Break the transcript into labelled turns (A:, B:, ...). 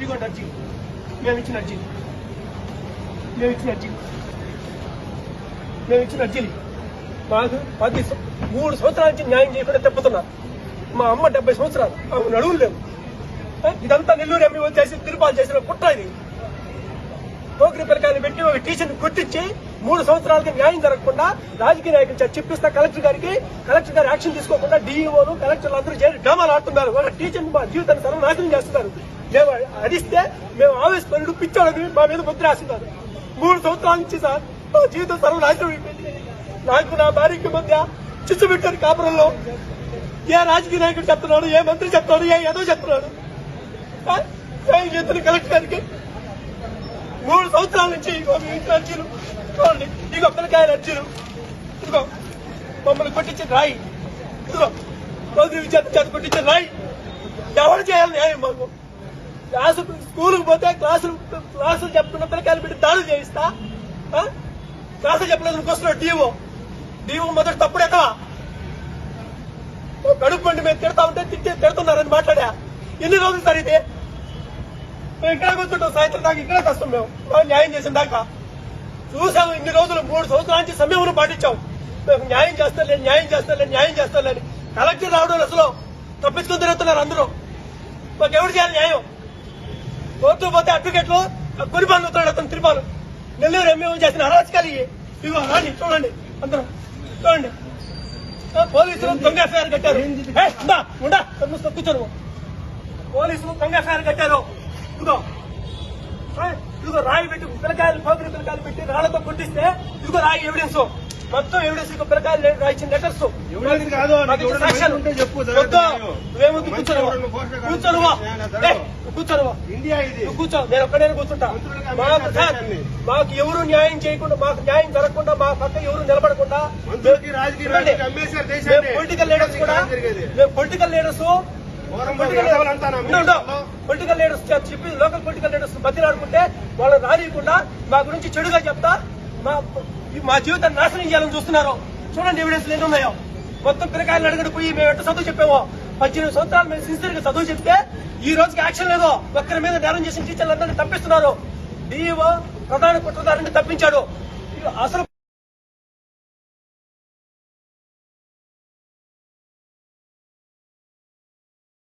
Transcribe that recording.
A: ఇదిగోండి అర్జీ, మేము ఇచ్చిన అర్జీలు మాకు 3 సంవత్సరాల నుంచి న్యాయం చేయకుండా తెప్పుతున్నారు. మా అమ్మ 70 సంవత్సరాలు, ఆమె నడువులు లేవు. ఇదంతా నెల్లూరు ఎంఈఓ చేసి తిరుపాలు చేసిన కుట్ర ఇది. పోకిరి పిల్లకాయలు పెట్టి ఒక టీచర్ని కొట్టించి 3 సంవత్సరాలకి న్యాయం జరగకుండా రాజకీయ నాయకులు చెప్పిస్తా కలెక్టర్ గారు యాక్షన్ తీసుకోకుండా డీఈఓలు కలెక్టర్లు అందరూ చేరి డ్రామాలు ఆడుతున్నారు. ఒక టీచర్ని మా జీవితాన్ని సర్వనాశనం చేస్తున్నారు. మేము అడిస్తే మేము ఆవేశపరుడు పిచ్చోడని మా మీద ముద్ర రాస్తున్నారు. 3 సంవత్సరాల నుంచి సార్ మా జీవితం సర్వనాశనం అయిపోయింది. నాకు నా భార్యకి మధ్య చిచ్చు పెట్టారు కాపురంలో. ఏ రాజకీయ నాయకుడు చెప్తున్నాడు, ఏ మంత్రి చెప్తున్నాడు, ఏ ఏదో చెప్తున్నాడు. న్యాయం చేస్తున్న కలెక్టర్ గారికి 3 సంవత్సరాల నుంచి అర్జీలు చూడండి. ఇదిగో పిల్లకాయల అర్జీలు, ఇదిగో మమ్మల్ని కొట్టించిన రాయి, ఇదిగో పోగిరి విద్యార్థి చేత కొట్టించిన రాయి. ఎవరు చేయాలి న్యాయం? మాకు స్కూల్కి పోతే క్లాసులు చెప్తున్న పిల్లకాయలు పెట్టి దాడులు చేయిస్తా. క్లాసులు చెప్పలేదు వస్తున్నాడు డిఓ మొదటి తప్పుడు ఎక్కవా కడుపు పండి మేము తిడతా ఉంటే తిడుతున్నారని మాట్లాడా. ఎన్ని రోజులు సార్ ఇది? మేము ఇక్కడే కూర్చుంటాం, సాయంత్రం దాకా ఇక్కడే కష్టం. మేము న్యాయం చేసిన దాకా చూసాము. ఇన్ని రోజులు 3 సంవత్సరాల నుంచి సమయం పాటించాం. మేము న్యాయం చేస్తారులేని కలెక్టర్ రావడం అసలు తప్పించుకుని తిరుగుతున్నారు అందరూ. మాకు ఎవరు చేయాలి న్యాయం? కోర్టు పోతే అడ్వకేట్లు కొనిపాలు అవుతున్నాడు అతను తిరుపాలు. నెల్లూరు ఎంఈఓ చేసిన అరాచకాలు ఇవి రాని చూడండి, అందరూ చూడండి. పోలీసులు దొంగ ఎఫ్ఐఆర్ కట్టారు. కూర్చోరు. పోలీసులు దొంగ ఎఫ్ఐఆర్ కట్టారు. ఇదిగో రాయి పెట్టి పోకిరి పిల్లకాయలు పెట్టి రాళ్లతో కొట్టిస్తే ఇదిగో రాయి ఎవిడెన్స్, మొత్తం ఎవిడెన్స్. ఇక పిల్లకాయలు రాయించిన లెటర్స్ కూర్చో, నేను ఒక్కడే కూర్చుంటా. మాకు ఎవరు న్యాయం చేయకుండా, మాకు న్యాయం జరగకుండా, మా పక్క ఎవరు నిలబడకుండా పొలిటికల్ లీడర్స్ చెప్పి లోకల్ పొలిటికల్ లీడర్స్ బతిలాడుకుంటే వాళ్ళని రానియకుండా మా గురించి చెడుగా చెప్తా మా జీవితాన్ని నాశనం చేయాలని చూస్తున్నారు. చూడండి ఎవిడెన్స్ ఎన్ని ఉన్నాయో. మొత్తం పిల్లకాయలు అడగడు పోయి మేము ఎట్లా చదువు చెప్పామో. 18 సంవత్సరాలు మేము సిన్సియర్ గా చదువు చెప్తే ఈ రోజుకి యాక్షన్ లేదు. ఒక్కరి మీద నేరం చేసిన టీచర్లందరినీ తప్పిస్తున్నారు. డిఈఓ ప్రధాన కుట్రదారుని తప్పించాడు. అసలు